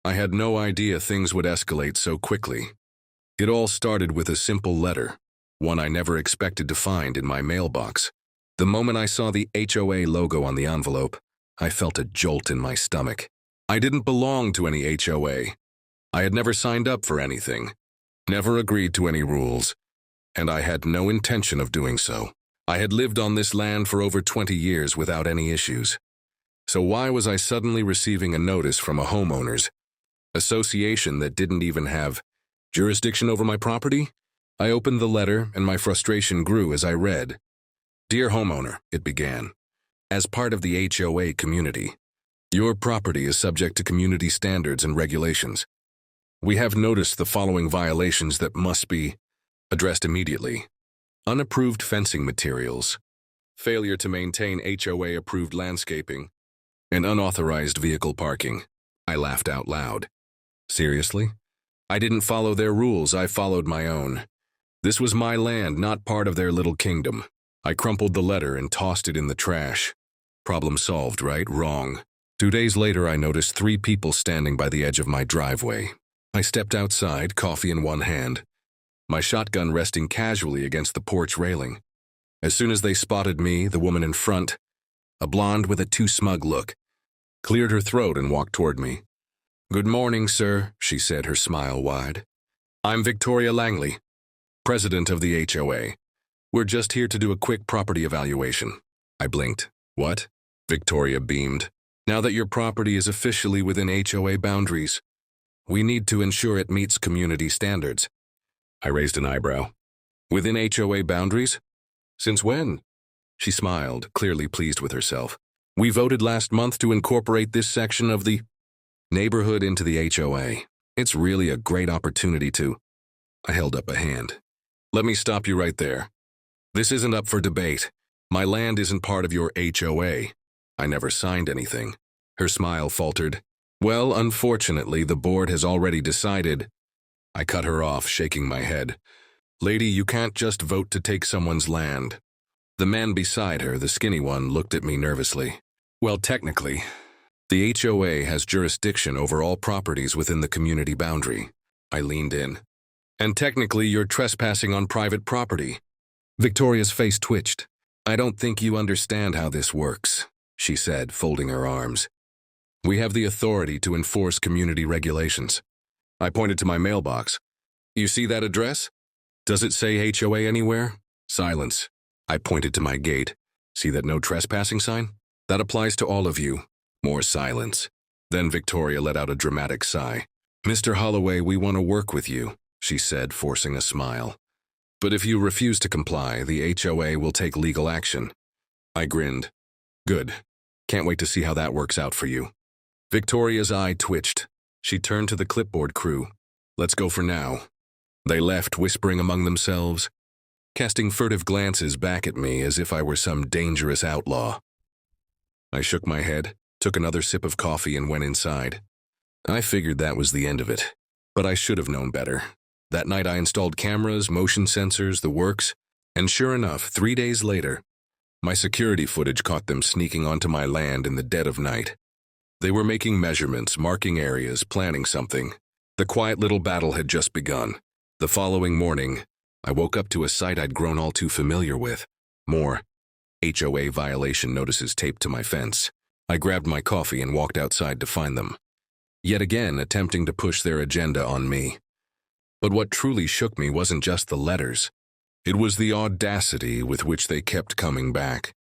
I had no idea things would escalate so quickly. It all started with a simple letter, one I never expected to find in my mailbox. The moment I saw the HOA logo on the envelope, I felt a jolt in my stomach. I didn't belong to any HOA. I had never signed up for anything, never agreed to any rules, and I had no intention of doing so. I had lived on this land for over 20 years without any issues. So why was I suddenly receiving a notice from a homeowners association that didn't even have jurisdiction over my property? I opened the letter and my frustration grew as I read. "Dear homeowner," it began, "as part of the HOA community, your property is subject to community standards and regulations. We have noticed the following violations that must be addressed immediately. Unapproved fencing materials, failure to maintain HOA-approved landscaping, and unauthorized vehicle parking." I laughed out loud. Seriously? I didn't follow their rules, I followed my own. This was my land, not part of their little kingdom. I crumpled the letter and tossed it in the trash. Problem solved, right? Wrong. 2 days later, I noticed 3 people standing by the edge of my driveway. I stepped outside, coffee in one hand, my shotgun resting casually against the porch railing. As soon as they spotted me, the woman in front, a blonde with a too smug look, cleared her throat and walked toward me. "Good morning, sir," she said, her smile wide. "I'm Victoria Langley, president of the HOA. We're just here to do a quick property evaluation." I blinked. "What?" Victoria beamed. "Now that your property is officially within HOA boundaries, we need to ensure it meets community standards." I raised an eyebrow. "Within HOA boundaries? Since when?" She smiled, clearly pleased with herself. "We voted last month to incorporate this section of the neighborhood into the HOA. It's really a great opportunity to—" I held up a hand. "Let me stop you right there. This isn't up for debate. My land isn't part of your HOA. I never signed anything." Her smile faltered. "Well, unfortunately, the board has already decided." I cut her off, shaking my head. "Lady, you can't just vote to take someone's land." The man beside her, the skinny one, looked at me nervously. "Well, technically, the HOA has jurisdiction over all properties within the community boundary." I leaned in. "And technically, you're trespassing on private property." Victoria's face twitched. "I don't think you understand how this works," she said, folding her arms. "We have the authority to enforce community regulations." I pointed to my mailbox. "You see that address? Does it say HOA anywhere?" Silence. I pointed to my gate. "See that no trespassing sign? That applies to all of you." More silence. Then Victoria let out a dramatic sigh. "Mr. Holloway, we want to work with you," she said, forcing a smile. "But if you refuse to comply, the HOA will take legal action." I grinned. "Good. Can't wait to see how that works out for you." Victoria's eye twitched. She turned to the clipboard crew. "Let's go for now." They left, whispering among themselves, casting furtive glances back at me as if I were some dangerous outlaw. I shook my head, took another sip of coffee, and went inside. I figured that was the end of it, but I should have known better. That night I installed cameras, motion sensors, the works, and sure enough, 3 days later, my security footage caught them sneaking onto my land in the dead of night. They were making measurements, marking areas, planning something. The quiet little battle had just begun. The following morning, I woke up to a sight I'd grown all too familiar with. More HOA violation notices taped to my fence. I grabbed my coffee and walked outside to find them, yet again attempting to push their agenda on me. But what truly shook me wasn't just the letters. It was the audacity with which they kept coming back.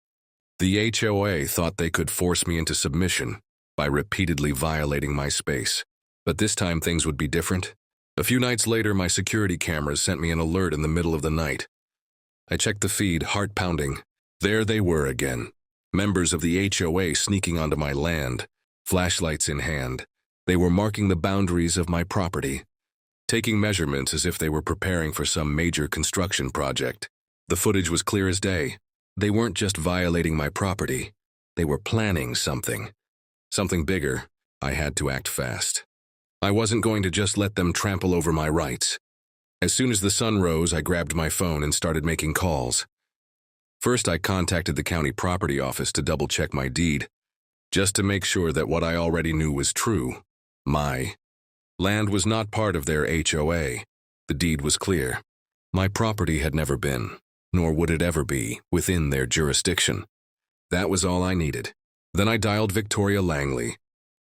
The HOA thought they could force me into submission by repeatedly violating my space. But this time things would be different. A few nights later, my security cameras sent me an alert in the middle of the night. I checked the feed, heart pounding. There they were again. Members of the HOA sneaking onto my land, flashlights in hand. They were marking the boundaries of my property, taking measurements as if they were preparing for some major construction project. The footage was clear as day. They weren't just violating my property. They were planning something. Something bigger. I had to act fast. I wasn't going to just let them trample over my rights. As soon as the sun rose, I grabbed my phone and started making calls. First, I contacted the county property office to double-check my deed, just to make sure that what I already knew was true. My Land was not part of their HOA. The deed was clear. My property had never been, nor would it ever be, within their jurisdiction. That was all I needed. Then I dialed Victoria Langley,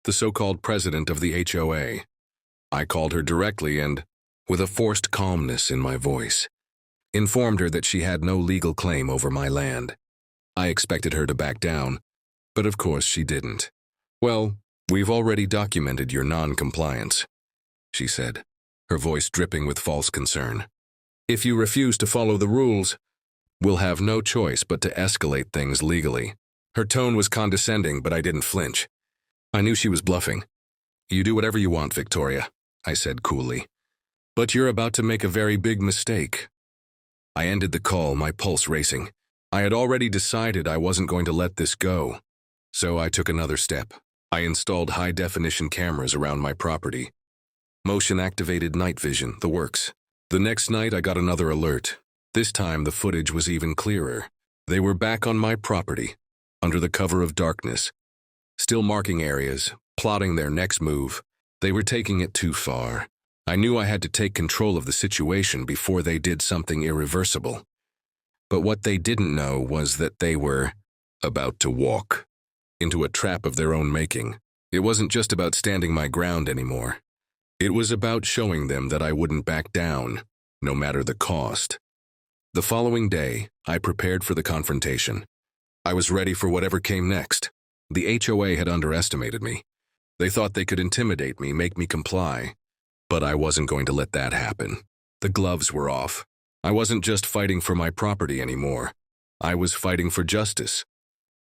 the so-called president of the HOA. I called her directly and, with a forced calmness in my voice, informed her that she had no legal claim over my land. I expected her to back down, but of course she didn't. "Well, we've already documented your non-compliance," she said, her voice dripping with false concern. "If you refuse to follow the rules, we'll have no choice but to escalate things legally." Her tone was condescending, but I didn't flinch. I knew she was bluffing. "You do whatever you want, Victoria," I said coolly. "But you're about to make a very big mistake." I ended the call, my pulse racing. I had already decided I wasn't going to let this go. So I took another step. I installed high-definition cameras around my property. Motion-activated night vision, the works. The next night I got another alert. This time the footage was even clearer. They were back on my property, under the cover of darkness, still marking areas, plotting their next move. They were taking it too far. I knew I had to take control of the situation before they did something irreversible. But what they didn't know was that they were about to walk into a trap of their own making. It wasn't just about standing my ground anymore. It was about showing them that I wouldn't back down, no matter the cost. The following day, I prepared for the confrontation. I was ready for whatever came next. The HOA had underestimated me. They thought they could intimidate me, make me comply. But I wasn't going to let that happen. The gloves were off. I wasn't just fighting for my property anymore. I was fighting for justice.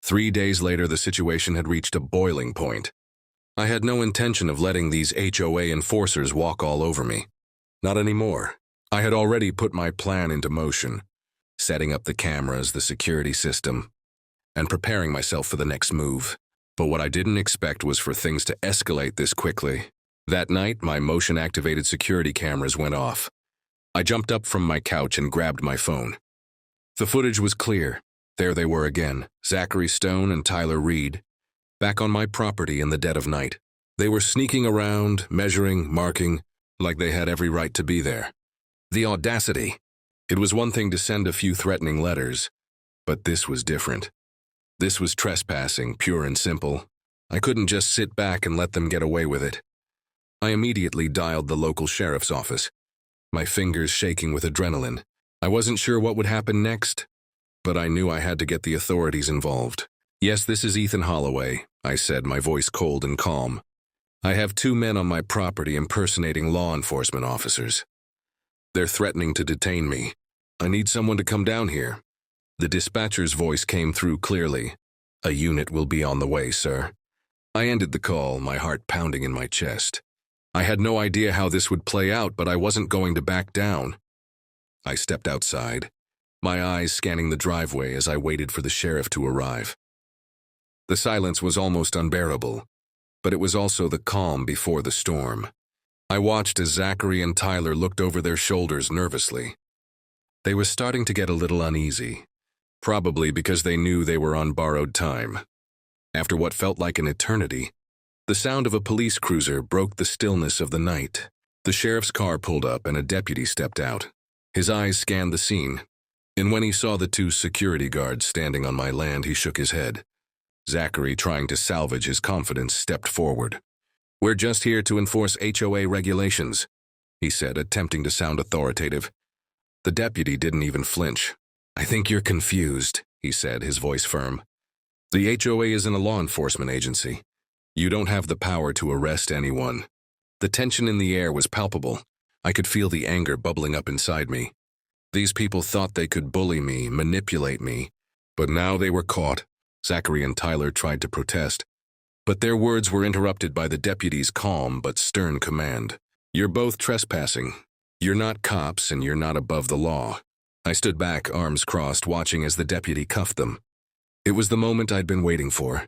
3 days later, the situation had reached a boiling point. I had no intention of letting these HOA enforcers walk all over me. Not anymore. I had already put my plan into motion, setting up the cameras, the security system, and preparing myself for the next move. But what I didn't expect was for things to escalate this quickly. That night, my motion-activated security cameras went off. I jumped up from my couch and grabbed my phone. The footage was clear. There they were again, Zachary Stone and Tyler Reed, back on my property in the dead of night. They were sneaking around, measuring, marking, like they had every right to be there. The audacity. It was one thing to send a few threatening letters, but this was different. This was trespassing, pure and simple. I couldn't just sit back and let them get away with it. I immediately dialed the local sheriff's office, my fingers shaking with adrenaline. I wasn't sure what would happen next, but I knew I had to get the authorities involved. "Yes, this is Ethan Holloway," I said, my voice cold and calm. "I have 2 men on my property impersonating law enforcement officers. They're threatening to detain me. I need someone to come down here." The dispatcher's voice came through clearly. "A unit will be on the way, sir." I ended the call, my heart pounding in my chest. I had no idea how this would play out, but I wasn't going to back down. I stepped outside, my eyes scanning the driveway as I waited for the sheriff to arrive. The silence was almost unbearable, but it was also the calm before the storm. I watched as Zachary and Tyler looked over their shoulders nervously. They were starting to get a little uneasy, probably because they knew they were on borrowed time. After what felt like an eternity, the sound of a police cruiser broke the stillness of the night. The sheriff's car pulled up and a deputy stepped out. His eyes scanned the scene, and when he saw the 2 security guards standing on my land, he shook his head. Zachary, trying to salvage his confidence, stepped forward. "We're just here to enforce HOA regulations," he said, attempting to sound authoritative. The deputy didn't even flinch. "I think you're confused," he said, his voice firm. "The HOA isn't a law enforcement agency. You don't have the power to arrest anyone." The tension in the air was palpable. I could feel the anger bubbling up inside me. These people thought they could bully me, manipulate me, but now they were caught. Zachary and Tyler tried to protest, but their words were interrupted by the deputy's calm but stern command. "You're both trespassing. You're not cops and you're not above the law." I stood back, arms crossed, watching as the deputy cuffed them. It was the moment I'd been waiting for.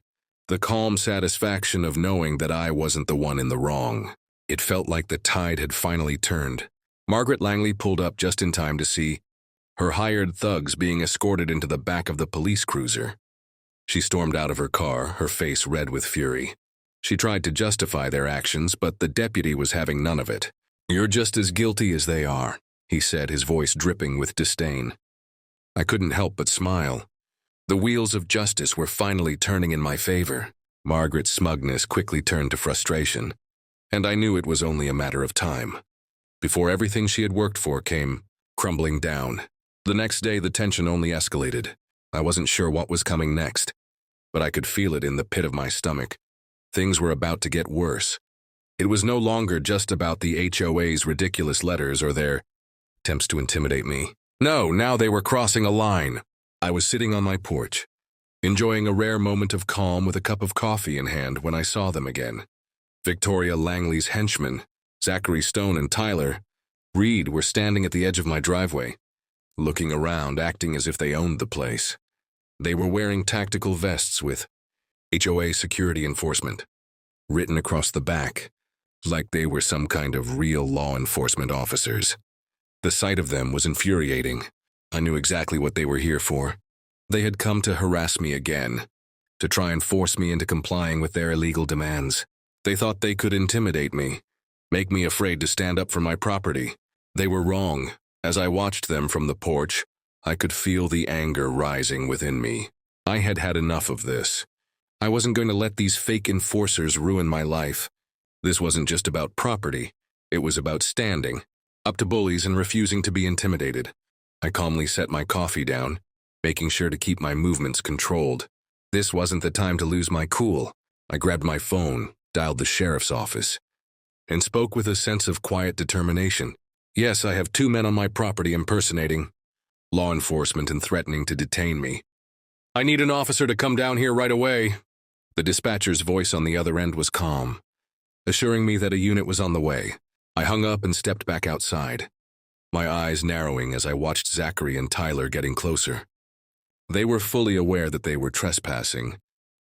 The calm satisfaction of knowing that I wasn't the one in the wrong. It felt like the tide had finally turned. Margaret Langley pulled up just in time to see her hired thugs being escorted into the back of the police cruiser. She stormed out of her car, her face red with fury. She tried to justify their actions, but the deputy was having none of it. "You're just as guilty as they are," he said, his voice dripping with disdain. I couldn't help but smile. The wheels of justice were finally turning in my favor. Margaret's smugness quickly turned to frustration, and I knew it was only a matter of time before everything she had worked for came crumbling down. The next day, the tension only escalated. I wasn't sure what was coming next, but I could feel it in the pit of my stomach. Things were about to get worse. It was no longer just about the HOA's ridiculous letters or their attempts to intimidate me. No, now they were crossing a line. I was sitting on my porch, enjoying a rare moment of calm with a cup of coffee in hand when I saw them again. Victoria Langley's henchmen, Zachary Stone and Tyler Reed, were standing at the edge of my driveway, looking around, acting as if they owned the place. They were wearing tactical vests with HOA security enforcement written across the back, like they were some kind of real law enforcement officers. The sight of them was infuriating. I knew exactly what they were here for. They had come to harass me again, to try and force me into complying with their illegal demands. They thought they could intimidate me, make me afraid to stand up for my property. They were wrong. As I watched them from the porch, I could feel the anger rising within me. I had had enough of this. I wasn't going to let these fake enforcers ruin my life. This wasn't just about property. It was about standing up to bullies and refusing to be intimidated. I calmly set my coffee down, making sure to keep my movements controlled. This wasn't the time to lose my cool. I grabbed my phone, dialed the sheriff's office, and spoke with a sense of quiet determination. "Yes, I have 2 men on my property impersonating law enforcement and threatening to detain me. I need an officer to come down here right away." The dispatcher's voice on the other end was calm, assuring me that a unit was on the way. I hung up and stepped back outside, my eyes narrowing as I watched Zachary and Tyler getting closer. They were fully aware that they were trespassing,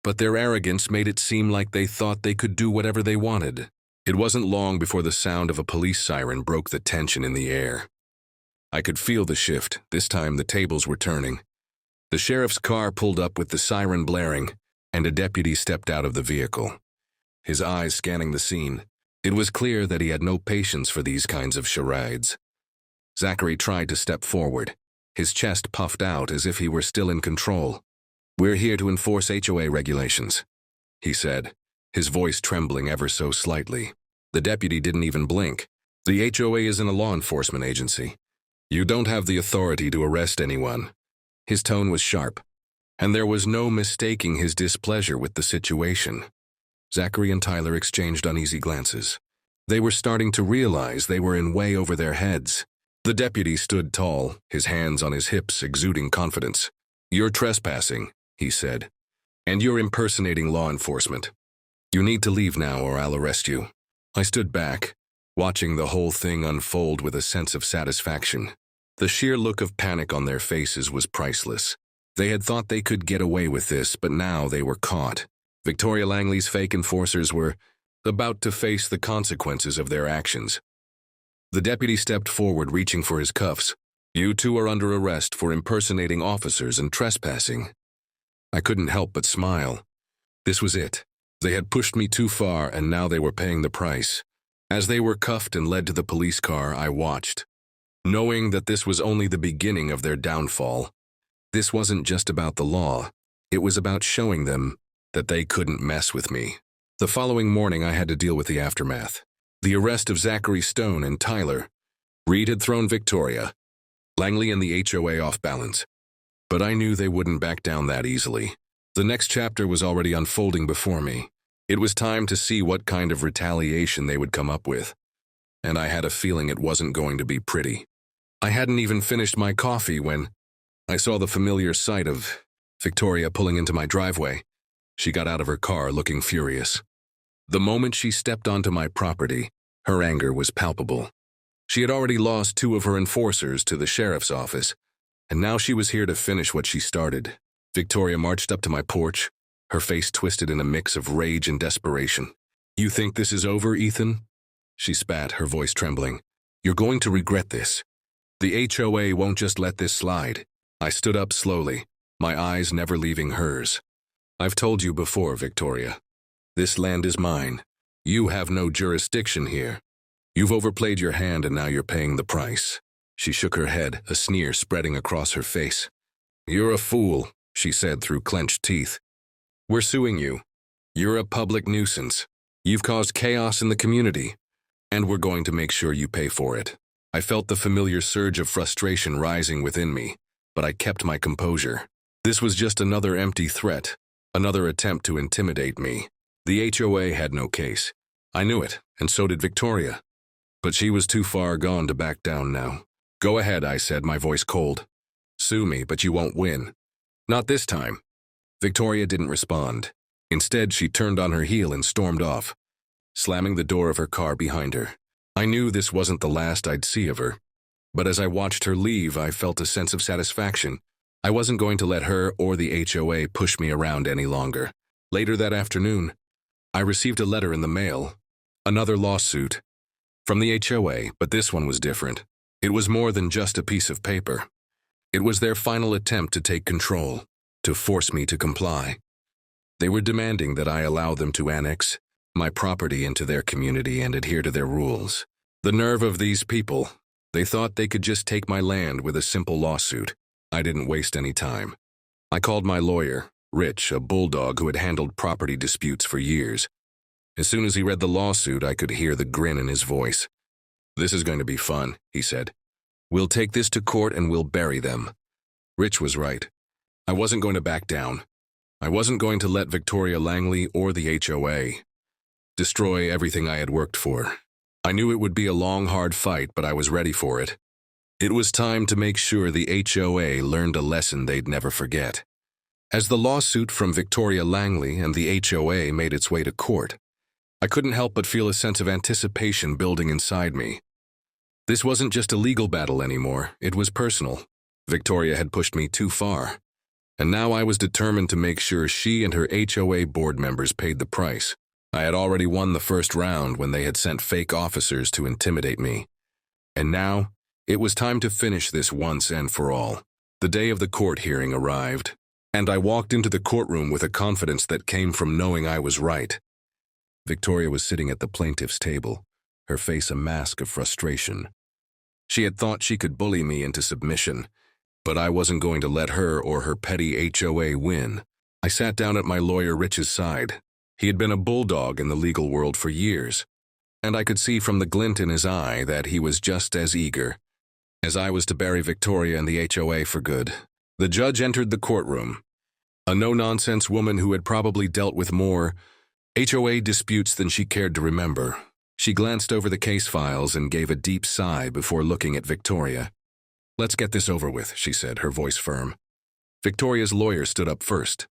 but their arrogance made it seem like they thought they could do whatever they wanted. It wasn't long before the sound of a police siren broke the tension in the air. I could feel the shift. This time the tables were turning. The sheriff's car pulled up with the siren blaring, and a deputy stepped out of the vehicle, his eyes scanning the scene. It was clear that he had no patience for these kinds of charades. Zachary tried to step forward, his chest puffed out as if he were still in control. "We're here to enforce HOA regulations," he said, his voice trembling ever so slightly. The deputy didn't even blink. "The HOA isn't a law enforcement agency. You don't have the authority to arrest anyone." His tone was sharp, and there was no mistaking his displeasure with the situation. Zachary and Tyler exchanged uneasy glances. They were starting to realize they were in way over their heads. The deputy stood tall, his hands on his hips, exuding confidence. "You're trespassing," he said, "and you're impersonating law enforcement. You need to leave now or I'll arrest you." I stood back, watching the whole thing unfold with a sense of satisfaction. The sheer look of panic on their faces was priceless. They had thought they could get away with this, but now they were caught. Victoria Langley's fake enforcers were about to face the consequences of their actions. The deputy stepped forward, reaching for his cuffs. "You two are under arrest for impersonating officers and trespassing." I couldn't help but smile. This was it. They had pushed me too far, and now they were paying the price. As they were cuffed and led to the police car, I watched, knowing that this was only the beginning of their downfall. This wasn't just about the law. It was about showing them that they couldn't mess with me. The following morning, I had to deal with the aftermath. The arrest of Zachary Stone and Tyler Reed had thrown Victoria Langley and the HOA off balance, but I knew they wouldn't back down that easily. The next chapter was already unfolding before me. It was time to see what kind of retaliation they would come up with, and I had a feeling it wasn't going to be pretty. I hadn't even finished my coffee when I saw the familiar sight of Victoria pulling into my driveway. She got out of her car looking furious. The moment she stepped onto my property, her anger was palpable. She had already lost 2 of her enforcers to the sheriff's office, and now she was here to finish what she started. Victoria marched up to my porch, her face twisted in a mix of rage and desperation. "You think this is over, Ethan?" She spat, her voice trembling. "You're going to regret this. The HOA won't just let this slide." I stood up slowly, my eyes never leaving hers. "I've told you before, Victoria. This land is mine. You have no jurisdiction here. You've overplayed your hand and now you're paying the price." She shook her head, a sneer spreading across her face. "You're a fool," she said through clenched teeth. "We're suing you. You're a public nuisance. You've caused chaos in the community, and we're going to make sure you pay for it." I felt the familiar surge of frustration rising within me, but I kept my composure. This was just another empty threat, another attempt to intimidate me. The HOA had no case. I knew it, and so did Victoria. But she was too far gone to back down now. "Go ahead," I said, my voice cold. "Sue me, but you won't win." "Not this time." Victoria didn't respond. Instead, she turned on her heel and stormed off, slamming the door of her car behind her. I knew this wasn't the last I'd see of her, but as I watched her leave, I felt a sense of satisfaction. I wasn't going to let her or the HOA push me around any longer. Later that afternoon, I received a letter in the mail, another lawsuit, from the HOA, but this one was different. It was more than just a piece of paper. It was their final attempt to take control, to force me to comply. They were demanding that I allow them to annex my property into their community and adhere to their rules. The nerve of these people. They thought they could just take my land with a simple lawsuit. I didn't waste any time. I called my lawyer, Rich, a bulldog who had handled property disputes for years. As soon as he read the lawsuit, I could hear the grin in his voice. "This is going to be fun," he said. "We'll take this to court and we'll bury them." Rich was right. I wasn't going to back down. I wasn't going to let Victoria Langley or the HOA destroy everything I had worked for. I knew it would be a long, hard fight, but I was ready for it. It was time to make sure the HOA learned a lesson they'd never forget. As the lawsuit from Victoria Langley and the HOA made its way to court, I couldn't help but feel a sense of anticipation building inside me. This wasn't just a legal battle anymore, it was personal. Victoria had pushed me too far, and now I was determined to make sure she and her HOA board members paid the price. I had already won the first round when they had sent fake officers to intimidate me. And now, it was time to finish this once and for all. The day of the court hearing arrived, and I walked into the courtroom with a confidence that came from knowing I was right. Victoria was sitting at the plaintiff's table, her face a mask of frustration. She had thought she could bully me into submission, but I wasn't going to let her or her petty HOA win. I sat down at my lawyer Rich's side. He had been a bulldog in the legal world for years, and I could see from the glint in his eye that he was just as eager as I was to bury Victoria and the HOA for good. The judge entered the courtroom, a no-nonsense woman who had probably dealt with more HOA disputes than she cared to remember. She glanced over the case files and gave a deep sigh before looking at Victoria. "Let's get this over with," she said, her voice firm. Victoria's lawyer stood up first,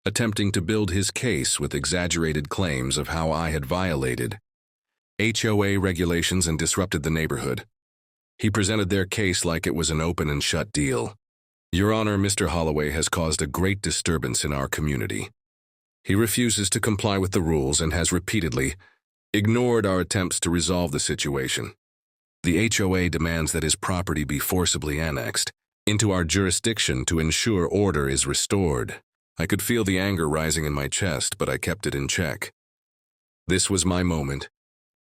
attempting to build his case with exaggerated claims of how I had violated HOA regulations and disrupted the neighborhood. He presented their case like it was an open and shut deal. "Your Honor, Mr. Holloway has caused a great disturbance in our community. He refuses to comply with the rules and has repeatedly ignored our attempts to resolve the situation. The HOA demands that his property be forcibly annexed into our jurisdiction to ensure order is restored." I could feel the anger rising in my chest, but I kept it in check. This was my moment,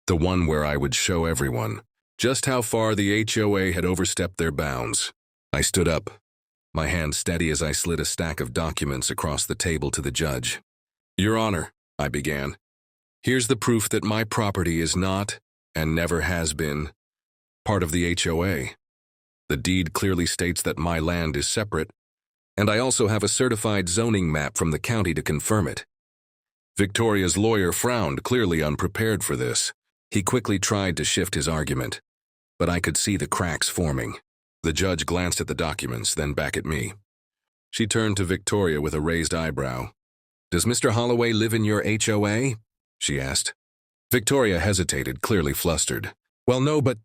the one where I would show everyone just how far the HOA had overstepped their bounds. I stood up, my hand steady as I slid a stack of documents across the table to the judge. "Your Honor," I began, "here's the proof that my property is not, and never has been, part of the HOA. The deed clearly states that my land is separate, and I also have a certified zoning map from the county to confirm it." Victoria's lawyer frowned, clearly unprepared for this. He quickly tried to shift his argument, but I could see the cracks forming. The judge glanced at the documents, then back at me. She turned to Victoria with a raised eyebrow. "Does Mr. Holloway live in your HOA?" she asked. Victoria hesitated, clearly flustered. "Well, no, but—"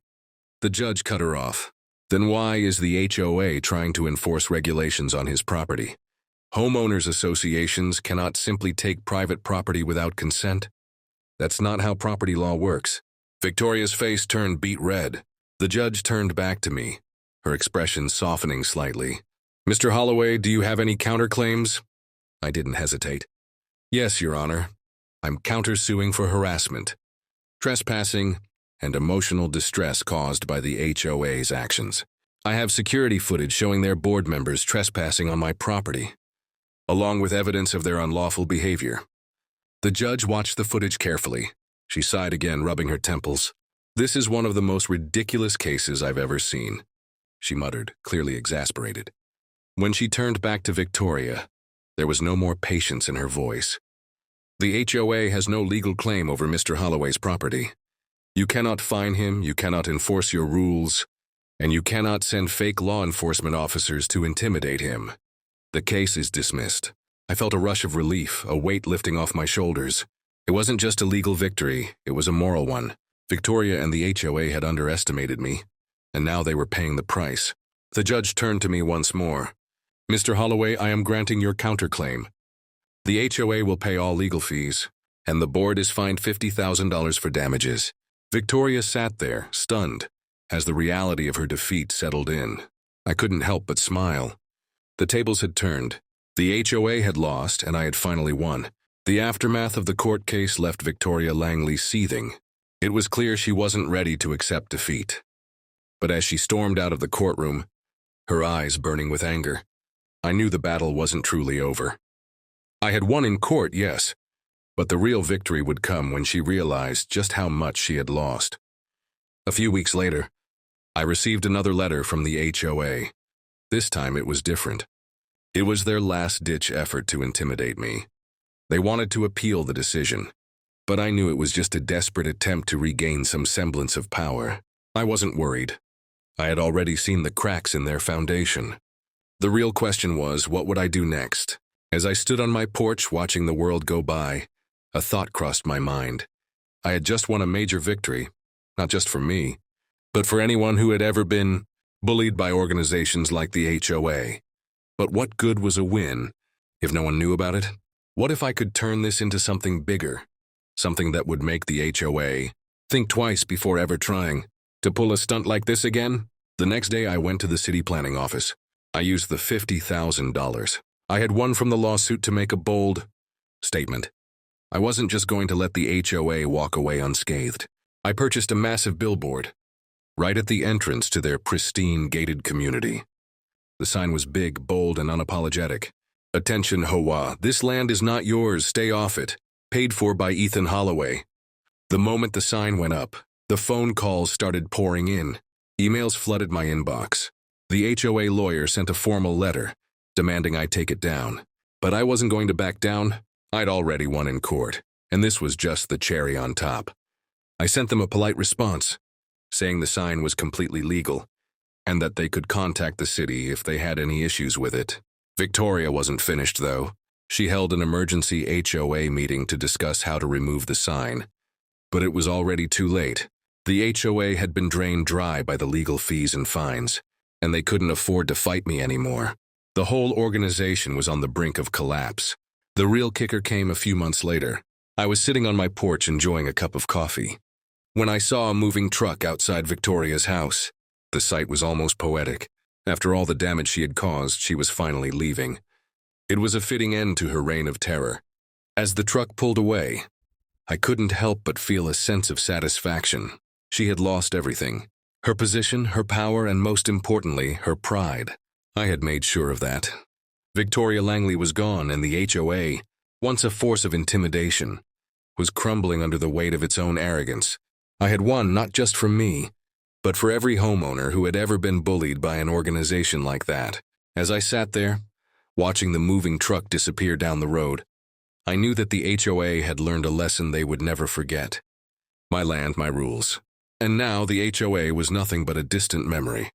The judge cut her off. "Then why is the HOA trying to enforce regulations on his property? Homeowners associations cannot simply take private property without consent. That's not how property law works." Victoria's face turned beet red. The judge turned back to me, her expression softening slightly. "Mr. Holloway, do you have any counterclaims?" I didn't hesitate. "Yes, Your Honor. I'm countersuing for harassment, trespassing, and emotional distress caused by the HOA's actions. I have security footage showing their board members trespassing on my property, along with evidence of their unlawful behavior. The judge watched the footage carefully. She sighed again, rubbing her temples. This is one of the most ridiculous cases I've ever seen, she muttered, clearly exasperated. When she turned back to Victoria, there was no more patience in her voice. The HOA has no legal claim over Mr. Holloway's property. You cannot fine him, you cannot enforce your rules, and you cannot send fake law enforcement officers to intimidate him. The case is dismissed. I felt a rush of relief, a weight lifting off my shoulders. It wasn't just a legal victory, it was a moral one. Victoria and the HOA had underestimated me, and now they were paying the price. The judge turned to me once more. Mr. Holloway, I am granting your counterclaim. The HOA will pay all legal fees, and the board is fined $50,000 for damages. Victoria sat there, stunned, as the reality of her defeat settled in. I couldn't help but smile. The tables had turned. The HOA had lost, and I had finally won. The aftermath of the court case left Victoria Langley seething. It was clear she wasn't ready to accept defeat. But as she stormed out of the courtroom, her eyes burning with anger, I knew the battle wasn't truly over. I had won in court, yes, but the real victory would come when she realized just how much she had lost. A few weeks later, I received another letter from the HOA. This time it was different. It was their last-ditch effort to intimidate me. They wanted to appeal the decision, but I knew it was just a desperate attempt to regain some semblance of power. I wasn't worried. I had already seen the cracks in their foundation. The real question was, what would I do next? As I stood on my porch watching the world go by, a thought crossed my mind. I had just won a major victory, not just for me, but for anyone who had ever been bullied by organizations like the HOA. But what good was a win if no one knew about it? What if I could turn this into something bigger, something that would make the HOA think twice before ever trying to pull a stunt like this again? The next day I went to the city planning office. I used the $50,000 I had won from the lawsuit to make a bold statement. I wasn't just going to let the HOA walk away unscathed. I purchased a massive billboard right at the entrance to their pristine gated community. The sign was big, bold, and unapologetic. Attention, HOA, this land is not yours, stay off it. Paid for by Ethan Holloway. The moment the sign went up, the phone calls started pouring in. Emails flooded my inbox. The HOA lawyer sent a formal letter, demanding I take it down. But I wasn't going to back down. I'd already won in court, and this was just the cherry on top. I sent them a polite response, saying the sign was completely legal, and that they could contact the city if they had any issues with it. Victoria wasn't finished, though. She held an emergency HOA meeting to discuss how to remove the sign. But it was already too late. The HOA had been drained dry by the legal fees and fines, and they couldn't afford to fight me anymore. The whole organization was on the brink of collapse. The real kicker came a few months later. I was sitting on my porch enjoying a cup of coffee when I saw a moving truck outside Victoria's house. The sight was almost poetic. After all the damage she had caused, she was finally leaving. It was a fitting end to her reign of terror. As the truck pulled away, I couldn't help but feel a sense of satisfaction. She had lost everything. Her position, her power, and most importantly, her pride. I had made sure of that. Victoria Langley was gone, and the HOA, once a force of intimidation, was crumbling under the weight of its own arrogance. I had won not just for me, but for every homeowner who had ever been bullied by an organization like that. As I sat there, watching the moving truck disappear down the road, I knew that the HOA had learned a lesson they would never forget. My land, my rules. And now the HOA was nothing but a distant memory.